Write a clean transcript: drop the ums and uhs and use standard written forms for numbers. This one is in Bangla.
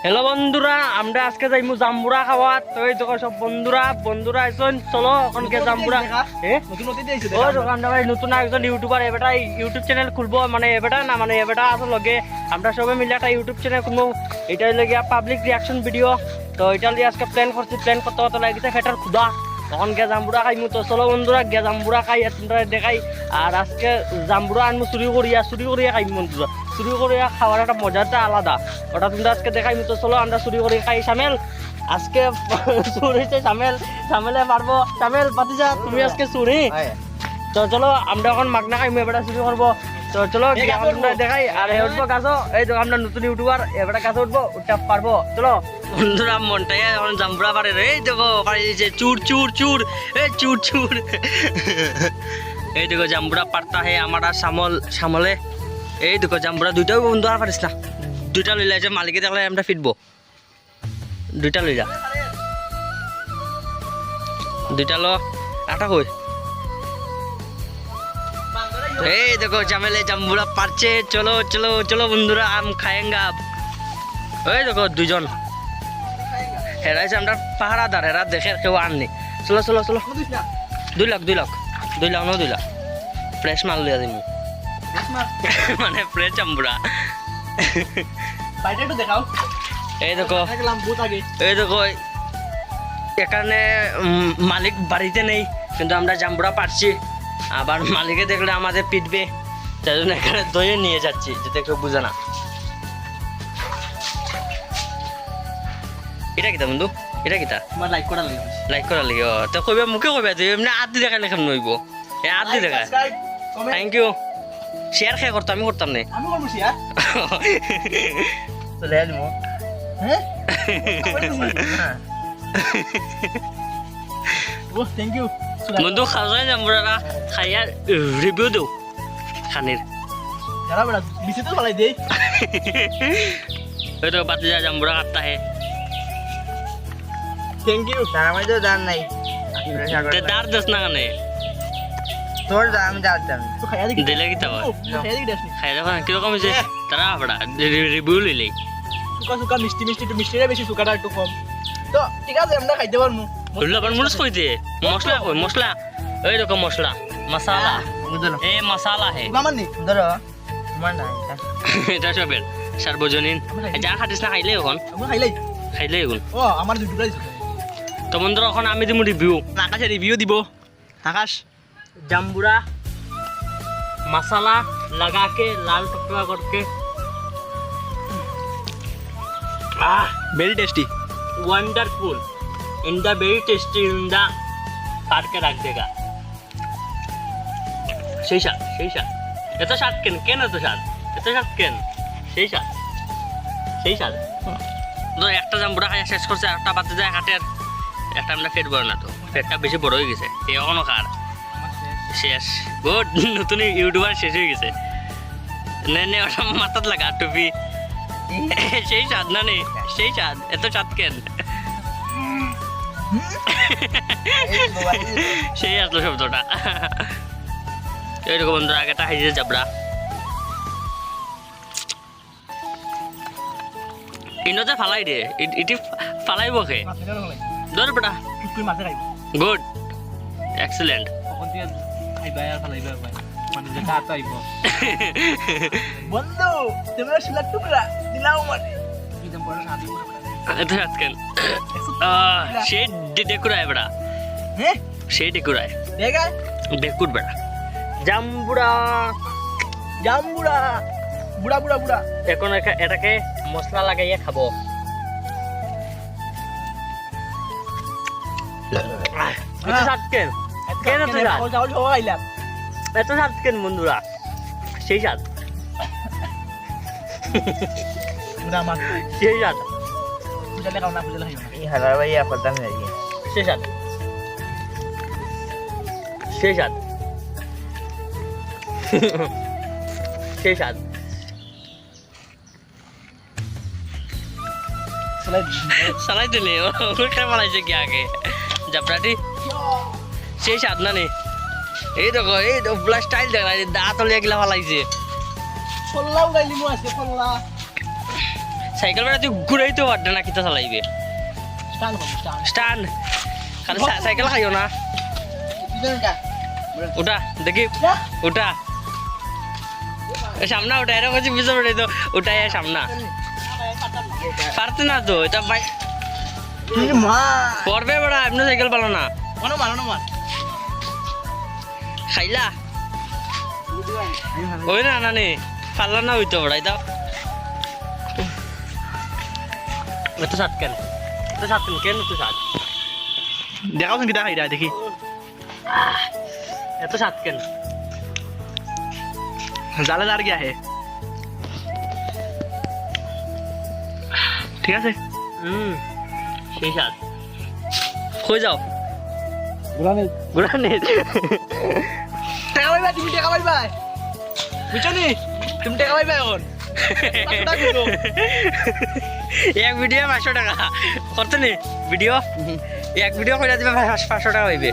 হ্যালো বন্ধুরা, আমরা আজকে যাইমু জাম্বুরা খাওয়া। তো এই দেখো সব বন্ধুরা আইসন, চলো ওখানকে জাম্বুরা। আমরা ভাই নতুন একজন ইউটিউবার, এবারটা ইউটিউব চ্যানেল খুলবো, মানে এবারটা না, মানে এবারটা আসলে লগে আমরা সবাই মিলে একটা ইউটিউব চ্যানেল খুলবো। এটা লাগিয়ে পাবলিক রিয়াকশন ভিডিও। তো এটা লিয়ে আজকে প্ল্যান করতে লাগিছে ফেটার খুদা। তখন গে জাম্বুরা খাইমু। তো চলো বন্ধুরা গে জাম্বুরা খাই, তোমরা দেখাই। আর আজকে জাম্বুরা আনমু চুরি করিয়া খাইমু বন্ধুরা। চুরি করিয়া খাওয়ার একটা মজাটা আলাদা, ওটা তোমরা আজকে দেখাইমু। তো চলো আমরা চুরি করে খাই। সামেল আজকে চুরিছে, সামেলে পারবো। সামেল পাতিজা তুমি আজকে চুরি। তো চলো আমরা এখন মাগনা খাইমু, এবারে চুরি করবো। তো চলো তোমরা দেখাই। আর উঠবো গাছও, এই তো আমরা নতুন ইউটিউবার, এবারে গাছে উঠবো, উঠতে পারবো। চলো বন্ধুরা মনটাই এখন জাম্বুরা পারে রে। এই দেখো পাড়ি দিয়েছে চুর এই চুর এই দেখো জাম্বুরা পারতা হে আমার আর সামলে। এই দেখো জাম্বুরা দুইটাও বন্ধু আর পারিস না, দুইটা লইলা যে মালিকে দেখলে আমরা ফিরবো। দুইটা লইলা, দুইটা লো আটা কই। এই দেখো জামেলে জাম্বুরা পারছে। চলো চলো চলো বন্ধুরা, আম খায়েঙ্গা। ওই দেখো দুইজন হেরাইছে, আমরা পাহারাদার, হেরা দেখে কেউ আননি। চলো চলো চলো, 2 লাখ ফ্রেশ মাল লিয়া দিমু, মানে ফ্রেশ জাম্বুরা। এই দেখো এখানে মালিক বাড়িতে নেই, কিন্তু আমরা জাম্বুরা পারছি। আবার মালিকে দেখলে আমাদের পিটবে, তাই জন্য এখানে দইয়ে নিয়ে যাচ্ছি, যাতে কেউ বুঝে না। এটা কিতা বন্ধু, এটা কিতা লাইক করা লাগে। তো কইবা মুখে কইবা, তুই এমনি আদি দেখাইলে কেমন হইব? এ আদি দেখা। Thank you. শেয়ার খেয়ে করতাম, আমি করতাম না। বন্ধু খাওয়া জাম্বুরা খাইয়া রিভিউ দেও খানির। ওই তো বাতি যা জাম্বুরা কাটতা হে। Thank you. তার মধ্যে দান নাই, দার দস না কানে তোর দাম যাচ্ছেন দিলে কি তাবা খাই দেখো কিরকম হয়েছে। তারা আপড়া রিভিউ লইলে সুকা মিষ্টি একটু মিষ্টিটা বেশি, সুকাটা একটু কম। তো ঠিক আছে, আমরা খাইতে পারবো। লবণ মরিচ কই দিয়ে মশলা কই, মশলা এই দেখো মশলা মশালা, এ মশালা হে আমার নি ধরো তোমার না এটা সবের সার্বজনীন। যা খাটিস না খাইলে এখন, আমরা খাইলে এখন ও আমার দুটোই। তো বন্ধুরা এখন আমি দিমু রিভিউ। আকাশে রিভিউ দিব। আকাশ জাম্বুরা मसाला लगा के लाल टुकड़ा करके, very tasty, wonderful, in the very tasty in the काट के रख देगा। সেই স্বাদ এত স্বাদ কেন এত স্বাদ কেন সেই স্বাদ তো একটা জাম্বুরা খাইয়া শেষ করছে, একটা বাতি যায় হাটের, একটা আমরা পেট বড় না, তো পেটটা বেশি বড় হয়ে গেছে। এখনো খার শেষ। গুড, নতুন ইউটিউবার শেষ হয়ে গেছে। নে ওটা মাথাত লাগা টুপি। সেই স্বাদ না নে, সেই স্বাদ এত স্বাদ কেন? সেই আসলো শব্দটা। এইরকম বন্ধুরা আগেটা খাইছে জাবরা। ইনতে ফালাই দে, ইটি ফালাইব খে ধর বেটা। Good, excellent. বন্ধু তোমরা শিলার টুকরা দিলাও মানে এত রাত কেন? সেই ডেকুরায় বেড়া, হ্যাঁ সেই ডেকুরায় দেখায় ডেকুর বেড়া। জাম্বুরা বুড়া এখন এটাকে মশলা লাগাইয়া খাবো। এত স্বাদ কেন? কেন এত স্বাদ? এত স্বাদ কেন বন্ধুরা? সেই স্বাদ, সেই স্বাদ, এই হালার ভাই আপদান হয়ে গিয়ে সেই স্বাদ, সেই স্বাদ, সেই স্বাদ। সালাই দিলে ওকে মারাইছে কি আগে জাবরাটি। সেই স্বাদ না নে। এই দেখো পুরা স্টাইল দেখা দাঁত হলে এগুলা ফালাইছে। সাইকেল বেড়া তুই ঘুরাইতে পারবে না কিতা চালাইবে স্টান কর স্টান স্টান্ড খালি সাইকেল খাইও না পিছনটা ওটা দেখি ওটা সামনা ওটা এরকম হচ্ছে পিছন ওটাই তো ওটাই সামনা পারতে না তো এটা ভাই মা পড়বে বেড়া এমনি সাইকেল পালো না মনো মার খাইলা ওই না নানি পারলা না হইতো বেড়া এটা এত সাত কেন কেন এত সাত দেখাও কিটা খাইরা দেখি এত সাত কেন জালে জার গিয়া হে ঠিক আছে সেই সাত কই যাও ঘুরা নেই টাকা পাইবা তুমি টাকা পাইবা বুঝছো নি তুমি টাকা পাইবা এখন 500 টাকা দিছো। এক ভিডিও 500 টাকা করতে নি ভিডিও এক ভিডিও করে দিবে 500 টাকা হইবে